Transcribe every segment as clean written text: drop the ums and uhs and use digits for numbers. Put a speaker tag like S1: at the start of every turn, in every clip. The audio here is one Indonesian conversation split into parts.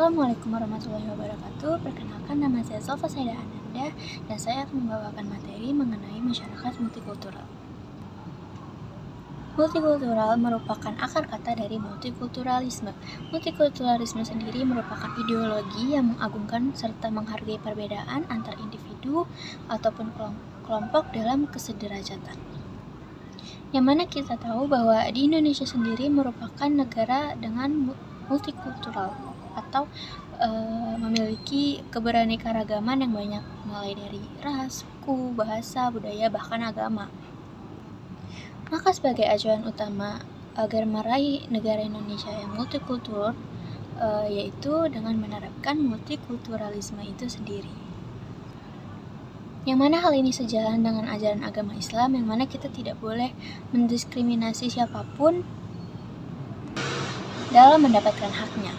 S1: Assalamualaikum warahmatullahi wabarakatuh. Perkenalkan, nama saya Salva Saida Ananda dan saya akan membawakan materi mengenai masyarakat multikultural. Multikultural merupakan akar kata dari multikulturalisme. Multikulturalisme sendiri merupakan ideologi yang mengagungkan serta menghargai perbedaan antar individu ataupun kelompok dalam kesederajatan. Yang mana kita tahu bahwa di Indonesia sendiri merupakan negara dengan multikultural atau memiliki keberaneka-ragaman yang banyak, mulai dari ras, suku, bahasa, budaya, bahkan agama. Maka sebagai acuan utama agar meraih negara Indonesia yang multikultur, yaitu dengan menerapkan multikulturalisme itu sendiri. Yang mana hal ini sejalan dengan ajaran agama Islam, yang mana kita tidak boleh mendiskriminasi siapapun dalam mendapatkan haknya.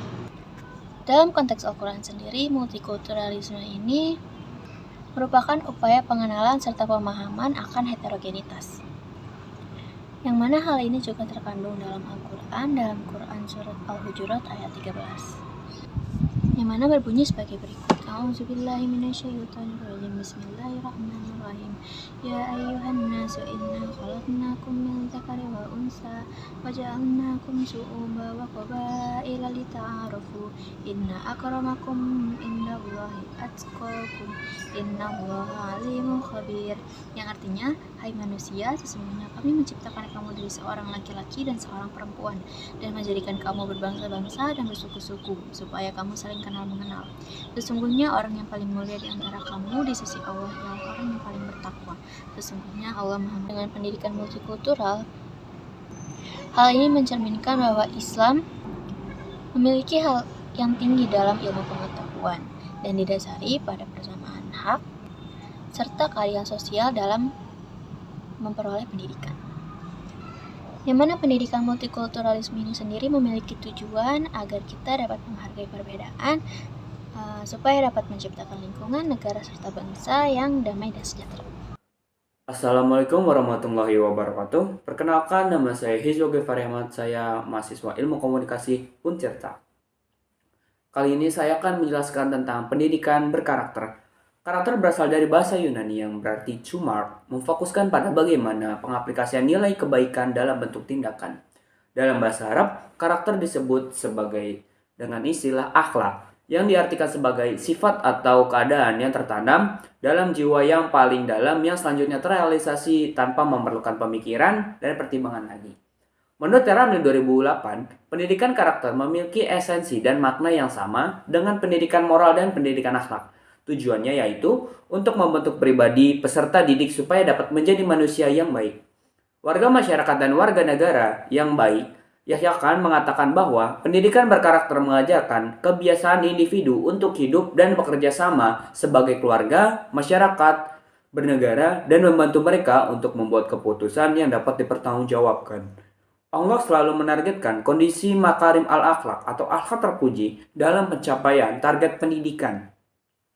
S1: Dalam konteks Al-Quran sendiri, multikulturalisme ini merupakan upaya pengenalan serta pemahaman akan heterogenitas. Yang mana hal ini juga terkandung dalam Al-Quran, dalam Quran Surat Al-Hujurat ayat 13. Yang mana berbunyi sebagai berikut. A'udzubillahi minasyaitonirrajim. Bismillahirrahmanirrahim. Ya ayyuhan nasu inna khalaqnakum min dzakarin wa unsa wa ja'alnakum syu'uban wa qabaila lita'arafu. Inna akramakum indallahi atqakum. Innallaha alimun khabir. Yang artinya, hai manusia, sesungguhnya kami menciptakan kamu dari seorang laki-laki dan seorang perempuan dan menjadikan kamu berbangsa-bangsa dan bersuku-suku supaya kamu saling kenal-mengenal. Sesungguhnya orang yang paling mulia di antara kamu di sisi Allah ialah orang yang paling bertakwa. Sesungguhnya Allah Maha. Dengan pendidikan multikultural, hal ini mencerminkan bahwa Islam memiliki hal yang tinggi dalam ilmu pengetahuan dan didasari pada persamaan hak serta keadilan sosial dalam memperoleh pendidikan. Yang mana pendidikan multikulturalisme ini sendiri memiliki tujuan agar kita dapat menghargai perbedaan, supaya dapat menciptakan lingkungan, negara, serta bangsa yang damai dan sejahtera.
S2: Assalamualaikum warahmatullahi wabarakatuh. Perkenalkan, nama saya Hizwa Ghifari Ahmad, saya mahasiswa Ilmu Komunikasi Untirta. Kali ini saya akan menjelaskan tentang pendidikan berkarakter. Karakter berasal dari bahasa Yunani yang berarti chumar, memfokuskan pada bagaimana pengaplikasian nilai kebaikan dalam bentuk tindakan. Dalam bahasa Arab, karakter disebut sebagai dengan istilah akhlak, yang diartikan sebagai sifat atau keadaan yang tertanam dalam jiwa yang paling dalam yang selanjutnya terrealisasi tanpa memerlukan pemikiran dan pertimbangan lagi. Menurut Ramli 2008, pendidikan karakter memiliki esensi dan makna yang sama dengan pendidikan moral dan pendidikan akhlak. Tujuannya yaitu untuk membentuk pribadi peserta didik supaya dapat menjadi manusia yang baik. Warga masyarakat dan warga negara yang baik, Yahya Khan mengatakan bahwa pendidikan berkarakter mengajarkan kebiasaan individu untuk hidup dan bekerja sama sebagai keluarga, masyarakat, bernegara, dan membantu mereka untuk membuat keputusan yang dapat dipertanggungjawabkan. Allah selalu menargetkan kondisi makarim al-akhlak atau akhlak terpuji dalam pencapaian target pendidikan.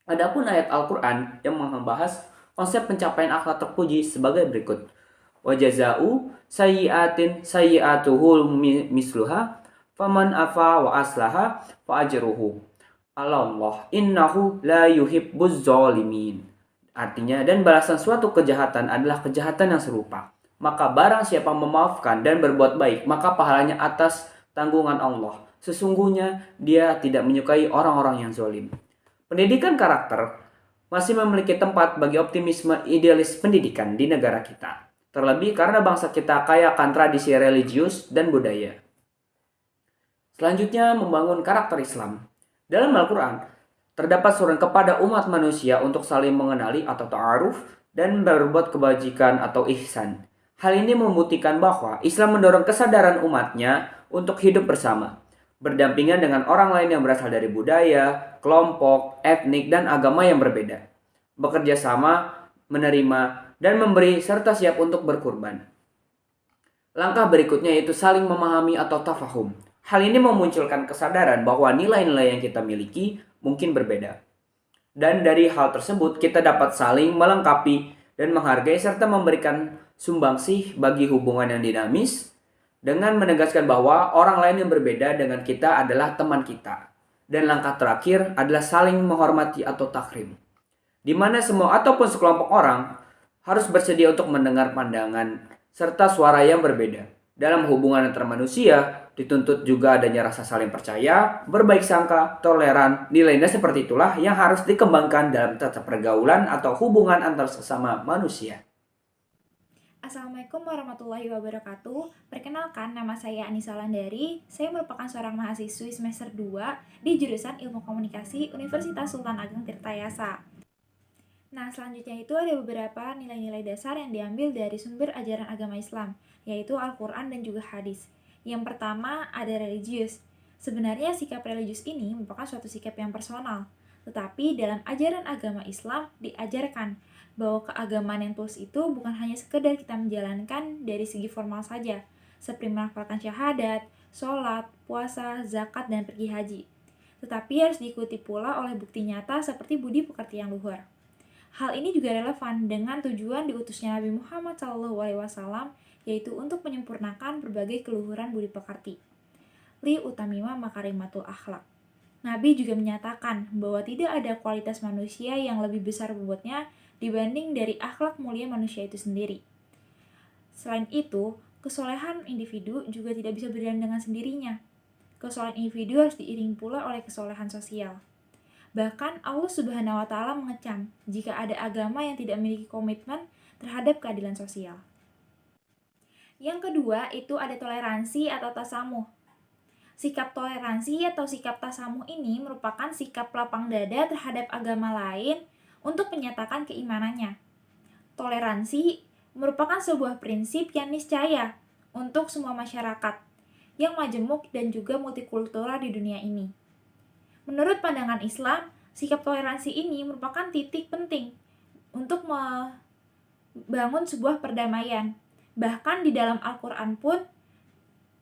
S2: Adapun ayat Al-Quran yang membahas konsep pencapaian akhlak terpuji sebagai berikut. Wajaza'u sayyi'atin sayyi'atuhul misluha faman afa wa aslaha fa ajruhu Allah innahu la yuhibbuz zalimin. Artinya, dan balasan suatu kejahatan adalah kejahatan yang serupa. Maka barang siapa memaafkan dan berbuat baik, maka pahalanya atas tanggungan Allah. Sesungguhnya dia tidak menyukai orang-orang yang zalim. Pendidikan karakter masih memiliki tempat bagi optimisme idealis pendidikan di negara kita. Terlebih karena bangsa kita kaya akan tradisi religius dan budaya. Selanjutnya, membangun karakter Islam. Dalam Al-Quran, terdapat suruhan kepada umat manusia untuk saling mengenali atau ta'aruf dan berbuat kebajikan atau ihsan. Hal ini membuktikan bahwa Islam mendorong kesadaran umatnya untuk hidup bersama, berdampingan dengan orang lain yang berasal dari budaya, kelompok, etnik, dan agama yang berbeda. Bekerja sama, menerima, dan memberi serta siap untuk berkurban. Langkah berikutnya yaitu saling memahami atau tafahum. Hal ini memunculkan kesadaran bahwa nilai-nilai yang kita miliki mungkin berbeda. Dan dari hal tersebut kita dapat saling melengkapi dan menghargai serta memberikan sumbangsih bagi hubungan yang dinamis, dengan menegaskan bahwa orang lain yang berbeda dengan kita adalah teman kita. Dan langkah terakhir adalah saling menghormati atau takrim, di mana semua ataupun sekelompok orang harus bersedia untuk mendengar pandangan serta suara yang berbeda. Dalam hubungan antar manusia, dituntut juga adanya rasa saling percaya, berbaik sangka, toleran, nilai-nilai seperti itulah yang harus dikembangkan dalam tata pergaulan atau hubungan antar sesama manusia.
S3: Assalamualaikum warahmatullahi wabarakatuh. Perkenalkan, nama saya Anissa Landari. Saya merupakan seorang mahasiswi semester 2 di jurusan Ilmu Komunikasi Universitas Sultan Ageng Tirtayasa. Nah, selanjutnya itu ada beberapa nilai-nilai dasar yang diambil dari sumber ajaran agama Islam, yaitu Al-Quran dan juga hadis. Yang pertama ada religius. Sebenarnya sikap religius ini merupakan suatu sikap yang personal, tetapi dalam ajaran agama Islam diajarkan bahwa keagamaan yang tulus itu bukan hanya sekedar kita menjalankan dari segi formal saja, seperti melafalkan syahadat, sholat, puasa, zakat, dan pergi haji. Tetapi harus diikuti pula oleh bukti nyata seperti budi pekerti yang luhur. Hal ini juga relevan dengan tujuan diutusnya Nabi Muhammad SAW, yaitu untuk menyempurnakan berbagai keluhuran budi pekerti. Li utamima makarimatul akhlak. Nabi juga menyatakan bahwa tidak ada kualitas manusia yang lebih besar bobotnya dibanding dari akhlak mulia manusia itu sendiri. Selain itu, kesolehan individu juga tidak bisa berjalan dengan sendirinya. Kesolehan individu harus diiringi pula oleh kesolehan sosial. Bahkan Allah Subhanahu wa Ta'ala mengecam jika ada agama yang tidak memiliki komitmen terhadap keadilan sosial. Yang kedua, itu ada toleransi atau tasamuh. Sikap toleransi atau sikap tasamuh ini merupakan sikap lapang dada terhadap agama lain untuk menyatakan keimanannya. Toleransi merupakan sebuah prinsip yang niscaya untuk semua masyarakat yang majemuk dan juga multikultural di dunia ini. Menurut pandangan Islam, sikap toleransi ini merupakan titik penting untuk membangun sebuah perdamaian. Bahkan di dalam Al-Quran pun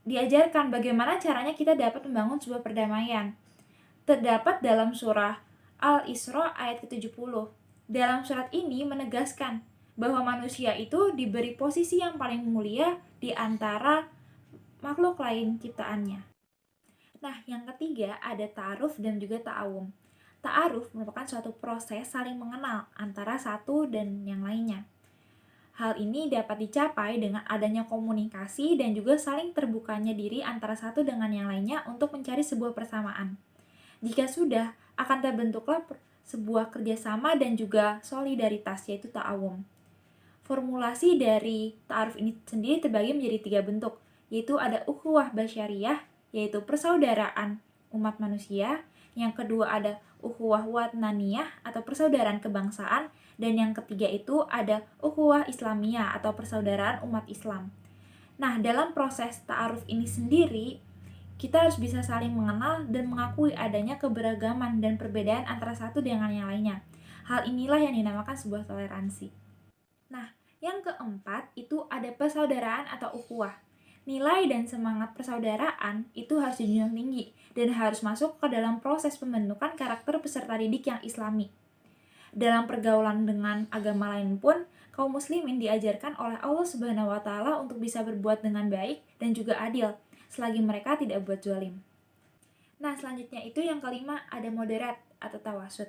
S3: diajarkan bagaimana caranya kita dapat membangun sebuah perdamaian. Terdapat dalam surah Al-Isra ayat ke-70. Dalam surat ini menegaskan bahwa manusia itu diberi posisi yang paling mulia di antara makhluk lain ciptaannya. Nah, yang ketiga ada ta'aruf dan juga ta'awum. Ta'aruf merupakan suatu proses saling mengenal antara satu dan yang lainnya. Hal ini dapat dicapai dengan adanya komunikasi dan juga saling terbukanya diri antara satu dengan yang lainnya untuk mencari sebuah persamaan. Jika sudah, akan terbentuklah sebuah kerjasama dan juga solidaritas, yaitu ta'awum. Formulasi dari ta'aruf ini sendiri terbagi menjadi 3 bentuk, yaitu ada ukhuwah basyariyah, yaitu persaudaraan umat manusia. Yang kedua ada ukhuwah watnaniyah atau persaudaraan kebangsaan. Dan yang ketiga itu ada ukhuwah islamiyah atau persaudaraan umat Islam. Nah, dalam proses ta'aruf ini sendiri, kita harus bisa saling mengenal dan mengakui adanya keberagaman dan perbedaan antara satu dengan yang lainnya. Hal inilah yang dinamakan sebuah toleransi. Nah, yang keempat itu ada persaudaraan atau ukhuwah. Nilai dan semangat persaudaraan itu harus dijunjung tinggi dan harus masuk ke dalam proses pembentukan karakter peserta didik yang islami. Dalam pergaulan dengan agama lain pun, kaum muslimin diajarkan oleh Allah Subhanahu wa Ta'ala untuk bisa berbuat dengan baik dan juga adil, selagi mereka tidak berbuat zalim. Nah, selanjutnya itu yang kelima ada moderat atau tawasud.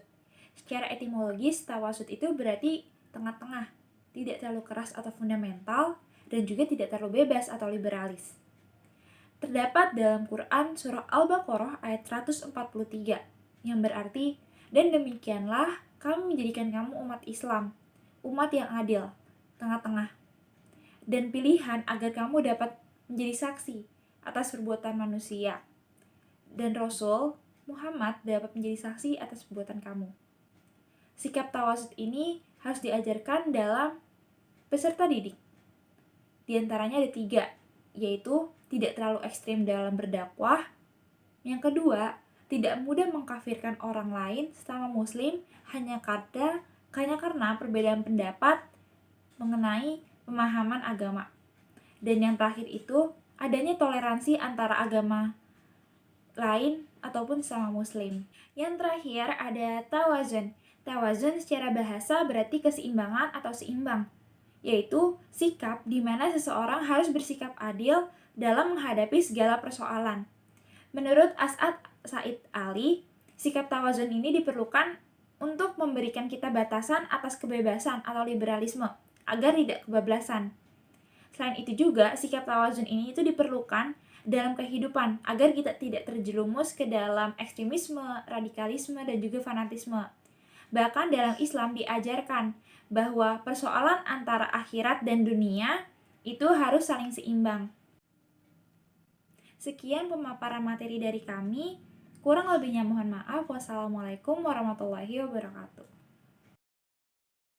S3: Secara etimologis, tawasud itu berarti tengah-tengah, tidak terlalu keras atau fundamental, dan juga tidak terlalu bebas atau liberalis. Terdapat dalam Quran surah Al-Baqarah ayat 143, yang berarti, dan demikianlah kami menjadikan kamu umat Islam, umat yang adil, tengah-tengah, dan pilihan agar kamu dapat menjadi saksi atas perbuatan manusia, dan Rasul Muhammad dapat menjadi saksi atas perbuatan kamu. Sikap tawasud ini harus diajarkan dalam peserta didik. Di antaranya ada 3, yaitu tidak terlalu ekstrim dalam berdakwah. Yang kedua, tidak mudah mengkafirkan orang lain sesama muslim hanya karena perbedaan pendapat mengenai pemahaman agama. Dan yang terakhir itu adanya toleransi antara agama lain ataupun sesama muslim. Yang terakhir ada tawazun. Tawazun secara bahasa berarti keseimbangan atau seimbang, yaitu sikap di mana seseorang harus bersikap adil dalam menghadapi segala persoalan. Menurut As'ad Said Ali, sikap tawazun ini diperlukan untuk memberikan kita batasan atas kebebasan atau liberalisme agar tidak kebablasan. Selain itu juga, sikap tawazun ini itu diperlukan dalam kehidupan agar kita tidak terjerumus ke dalam ekstremisme, radikalisme, dan juga fanatisme. Bahkan dalam Islam diajarkan bahwa persoalan antara akhirat dan dunia itu harus saling seimbang. Sekian pemaparan materi dari kami. Kurang lebihnya mohon maaf. Wassalamualaikum warahmatullahi wabarakatuh.